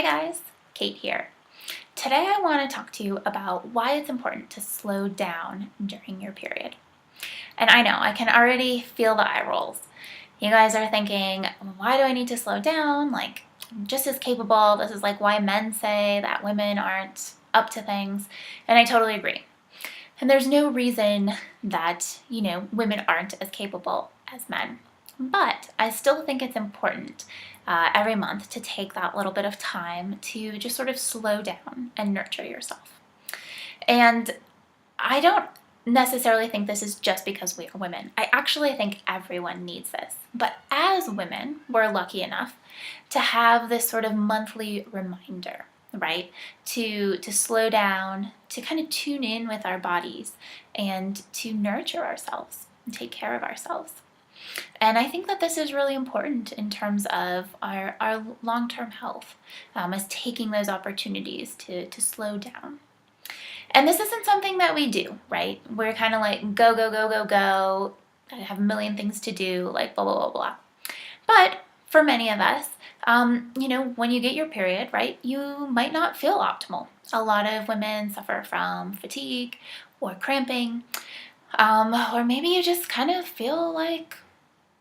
guys, Kate here. Today I want to talk to you about why it's important to slow down during your period. And I know, I can already feel the eye rolls. You guys are thinking, why do I need to slow down? Like, I'm just as capable. This is like why men say that women aren't up to things. And I totally agree. And there's no reason that, women aren't as capable as men. But I still think it's important every month to take that little bit of time to just sort of slow down and nurture yourself. And I don't necessarily think this is just because we are women. I actually think everyone needs this. But as women, we're lucky enough to have this sort of monthly reminder, right? To slow down, to kind of tune in with our bodies and to nurture ourselves and take care of ourselves. And I think that this is really important in terms of our long-term health, as taking those opportunities to slow down. And this isn't something that we do, right? We're kind of like go, go, go, go, go. I have a million things to do, like blah, blah, blah, blah. But for many of us, when you get your period, right, you might not feel optimal. A lot of women suffer from fatigue or cramping, or maybe you just kind of feel like,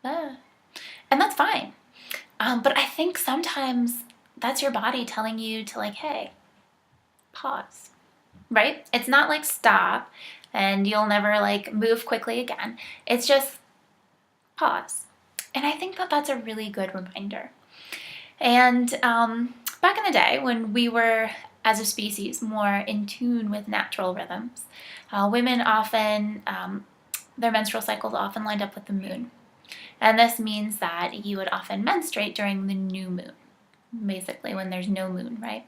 and that's fine. But I think sometimes that's your body telling you to like, hey, pause, right? It's not like stop and you'll never like move quickly again. It's just pause. And I think that that's a really good reminder. And back in the day when we were, as a species, more in tune with natural rhythms, women often, their menstrual cycles often lined up with the moon. And this means that you would often menstruate during the new moon, basically when there's no moon, right?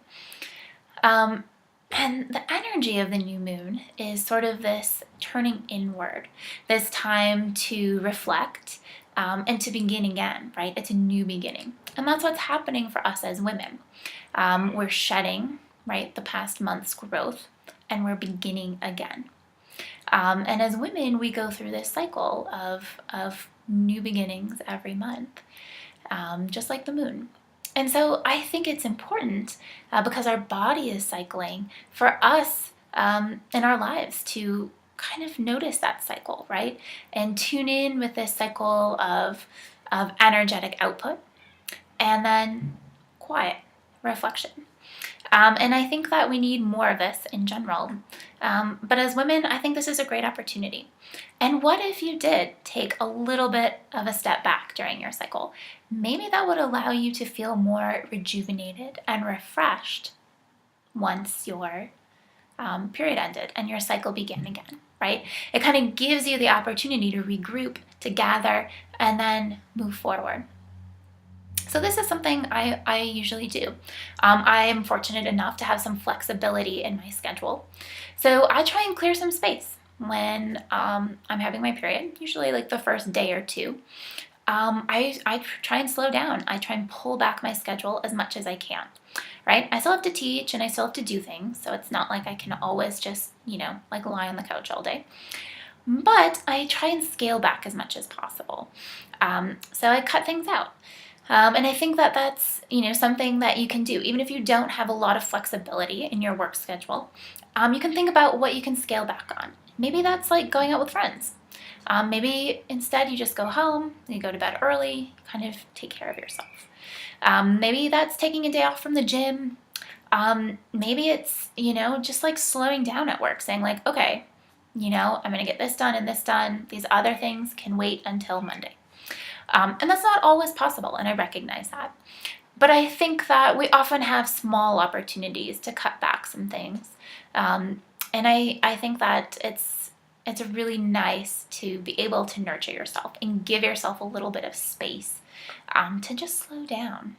And the energy of the new moon is sort of this turning inward, this time to reflect and to begin again, right? It's a new beginning. And that's what's happening for us as women. We're shedding, right, the past month's growth, and we're beginning again. And as women, we go through this cycle of new beginnings every month, just like the moon. And so I think it's important because our body is cycling for us in our lives to kind of notice that cycle, right? And tune in with this cycle of energetic output and then quiet reflection. And I think that we need more of this in general. But as women, I think this is a great opportunity. And what if you did take a little bit of a step back during your cycle? Maybe that would allow you to feel more rejuvenated and refreshed once your period ended and your cycle began again, right? It kind of gives you the opportunity to regroup, to gather, and then move forward. So this is something I usually do. I am fortunate enough to have some flexibility in my schedule. So I try and clear some space when I'm having my period, usually like the first day or two. I try and slow down. I try and pull back my schedule as much as I can, right? I still have to teach and I still have to do things. So it's not like I can always just, like lie on the couch all day. But I try and scale back as much as possible. So I cut things out. And I think that that's, something that you can do. Even if you don't have a lot of flexibility in your work schedule, you can think about what you can scale back on. Maybe that's like going out with friends. Maybe instead you just go home, you go to bed early, kind of take care of yourself. Maybe that's taking a day off from the gym. Maybe it's, just like slowing down at work, saying like, okay, I'm going to get this done and this done. These other things can wait until Monday. And that's not always possible, and I recognize that. But I think that we often have small opportunities to cut back some things. And I think that it's really nice to be able to nurture yourself and give yourself a little bit of space to just slow down,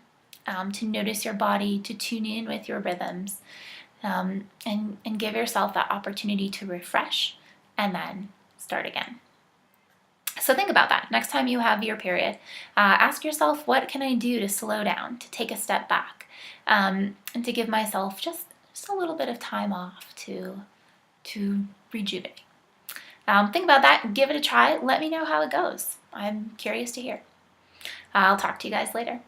to notice your body, to tune in with your rhythms, and give yourself that opportunity to refresh and then start again. So think about that. Next time you have your period, ask yourself, what can I do to slow down, to take a step back, and to give myself just a little bit of time off to rejuvenate. Think about that. Give it a try. Let me know how it goes. I'm curious to hear. I'll talk to you guys later.